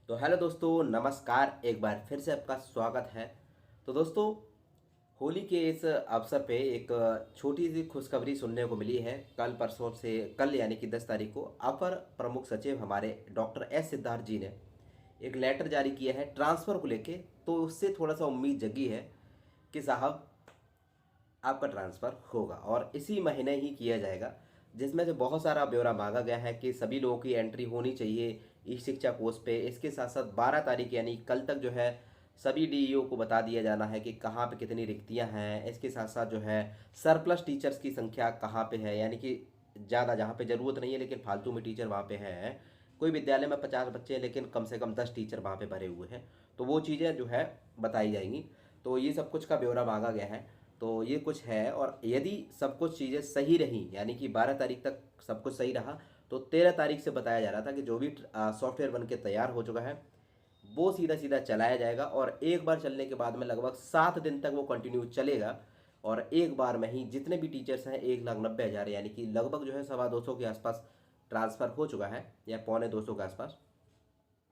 तो हेलो दोस्तों, नमस्कार। एक बार फिर से आपका स्वागत है। तो दोस्तों, होली के इस अवसर पे एक छोटी सी खुशखबरी सुनने को मिली है। कल परसों से कल यानी कि 10 तारीख को अपर प्रमुख सचिव हमारे डॉक्टर एस सिद्धार्थ जी ने एक लेटर जारी किया है ट्रांसफ़र को लेके। तो उससे थोड़ा सा उम्मीद जगी है कि साहब आपका ट्रांसफ़र होगा और इसी महीने ही किया जाएगा, जिसमें से बहुत सारा ब्यौरा मांगा गया है कि सभी लोगों की एंट्री होनी चाहिए ई शिक्षा कोर्स पे। इसके साथ साथ 12 तारीख यानी कल तक जो है सभी डीईओ को बता दिया जाना है कि कहाँ पे कितनी रिक्तियां हैं। इसके साथ साथ जो है सरप्लस टीचर्स की संख्या कहाँ पे है, यानी कि ज़्यादा जहाँ पे ज़रूरत नहीं है लेकिन फालतू में टीचर वहाँ पे हैं। कोई विद्यालय में 50 बच्चे हैं लेकिन कम से कम 10 टीचर वहाँ पे भरे हुए हैं, तो वो चीज़ें जो है बताई जाएंगी। तो ये सब कुछ का ब्यौरा मांगा गया है। तो ये कुछ है, और यदि सब कुछ चीज़ें सही रही यानी कि 12 तारीख तक सब कुछ सही रहा तो 13 तारीख से बताया जा रहा था कि जो भी सॉफ्टवेयर बन के तैयार हो चुका है वो सीधा सीधा चलाया जाएगा, और एक बार चलने के बाद में लगभग 7 दिन तक वो कंटिन्यू चलेगा। और एक बार में ही जितने भी टीचर्स हैं 1,90,000 यानी कि लगभग जो है 225 के आसपास ट्रांसफ़र हो चुका है, या पौने 200 के आसपास,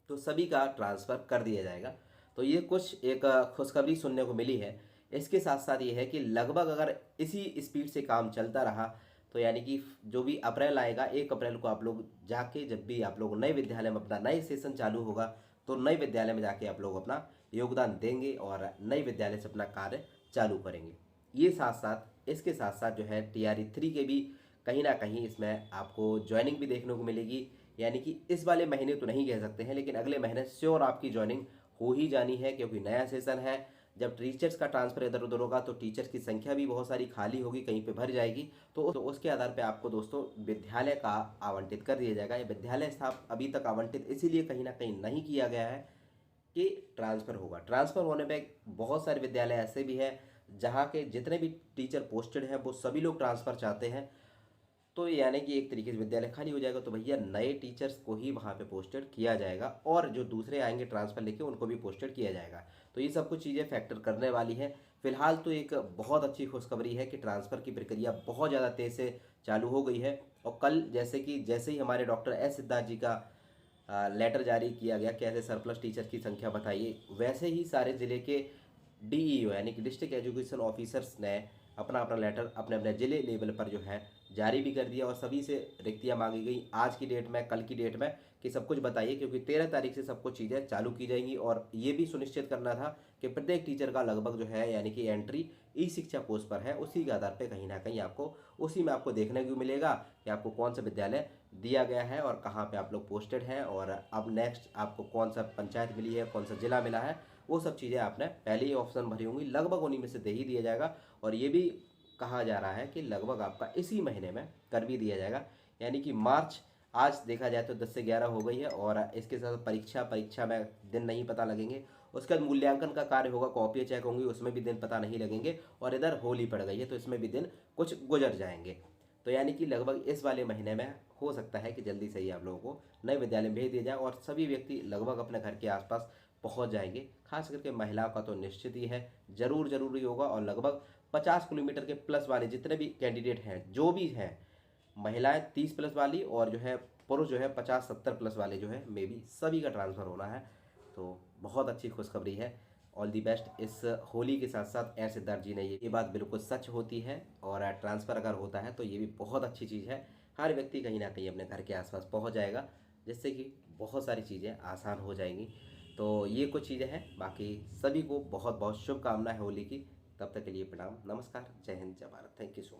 तो सभी का ट्रांसफ़र कर दिया जाएगा। तो ये कुछ एक खुशखबरी सुनने को मिली है। इसके साथ साथ ये है कि लगभग अगर इसी स्पीड से काम चलता रहा तो यानी कि जो भी अप्रैल आएगा 1 अप्रैल को आप लोग जाके, जब भी आप लोग नए विद्यालय में अपना नए सेशन चालू होगा तो नए विद्यालय में जाके आप लोग अपना योगदान देंगे और नए विद्यालय से अपना कार्य चालू करेंगे। ये साथ साथ इसके साथ साथ जो है TRE 3 के भी कहीं ना कहीं इसमें आपको ज्वाइनिंग भी देखने को मिलेगी। यानी कि इस वाले महीने तो नहीं कह सकते हैं लेकिन अगले महीने श्योर आपकी ज्वाइनिंग हो ही जानी है, क्योंकि नया सेशन है। जब टीचर्स का ट्रांसफर इधर उधर होगा तो टीचर्स की संख्या भी बहुत सारी खाली होगी, कहीं पे भर जाएगी। तो उसके आधार पे आपको दोस्तों विद्यालय का आवंटित कर दिया जाएगा। ये विद्यालय स्थान अभी तक आवंटित इसीलिए कहीं ना कहीं नहीं किया गया है कि ट्रांसफ़र होगा। ट्रांसफ़र होने पे बहुत सारे विद्यालय ऐसे भी हैं जहाँ के जितने भी टीचर पोस्टेड हैं वो सभी लोग ट्रांसफ़र चाहते हैं। तो यानी कि एक तरीके से विद्यालय खाली हो जाएगा, तो भैया नए टीचर्स को ही वहाँ पे पोस्टेड किया जाएगा और जो दूसरे आएंगे ट्रांसफ़र लेके उनको भी पोस्टेड किया जाएगा। तो ये सब कुछ चीज़ें फैक्टर करने वाली है। फिलहाल तो एक बहुत अच्छी खुशखबरी है कि ट्रांसफ़र की प्रक्रिया बहुत ज़्यादा तेज़ से चालू हो गई है। और कल जैसे ही हमारे डॉक्टर एस सिद्धार्थ जी का लेटर जारी किया गया कैसे सरप्लस टीचर की संख्या बताइए, वैसे ही सारे ज़िले के डीईओ यानी कि डिस्ट्रिक्ट एजुकेशन ऑफिसर्स ने अपना अपना लेटर अपने अपने ज़िले लेवल पर जो है जारी भी कर दिया, और सभी से रिक्तियाँ मांगी गई आज की डेट में, कल की डेट में, कि सब कुछ बताइए, क्योंकि 13 तारीख से सब कुछ चीज़ें चालू की जाएंगी। और ये भी सुनिश्चित करना था कि प्रत्येक टीचर का लगभग जो है यानी कि एंट्री ई शिक्षा कोर्स पर है। उसी के आधार पर कहीं ना कहीं आपको उसी में आपको देखने को मिलेगा कि आपको कौन सा विद्यालय दिया गया है और कहाँ पे आप लोग पोस्टेड हैं, और अब नेक्स्ट आपको कौन सा पंचायत मिली है, कौन सा जिला मिला है, वो सब चीज़ें आपने पहले ही ऑप्शन भरी होंगी, लगभग उन्हीं में से दे ही दिया जाएगा। और ये भी कहा जा रहा है कि लगभग आपका इसी महीने में कर भी दिया जाएगा, यानी कि मार्च। आज देखा जाए तो 10 से 11 हो गई है, और इसके साथ परीक्षा परीक्षा में दिन नहीं पता लगेंगे। उसके बाद मूल्यांकन का कार्य होगा, कॉपियाँ चेक होंगी, उसमें भी दिन पता नहीं लगेंगे। और इधर होली पड़ गई है तो इसमें भी दिन कुछ गुजर जाएंगे। तो यानी कि लगभग इस वाले महीने में हो सकता है कि जल्दी से ही आप लोगों को नए विद्यालय में भेज दिया जाए और सभी व्यक्ति लगभग अपने घर के आसपास पहुंच जाएंगे। खास करके महिलाओं का तो निश्चित ही है, जरूरी होगा। और लगभग 50 किलोमीटर के प्लस वाले जितने भी कैंडिडेट हैं, जो भी हैं, महिलाएं 30 प्लस वाली और जो है पुरुष जो है 50-70 प्लस वाले जो है मे बी सभी का ट्रांसफ़र होना है। तो बहुत अच्छी खुशखबरी है। All the best. इस होली के साथ साथ एस सिद्धार्थ जी ने ये बात बिल्कुल सच होती है, और ट्रांसफ़र अगर होता है तो ये भी बहुत अच्छी चीज़ है। हर व्यक्ति कहीं ना कहीं अपने घर के आसपास पहुंच जाएगा, जिससे कि बहुत सारी चीज़ें आसान हो जाएंगी। तो ये कुछ चीज़ें हैं, बाकी सभी को बहुत बहुत शुभकामनाएं होली की। तब तक के लिए प्रणाम, नमस्कार, जय हिंद, जय Bharat. Thank you so much.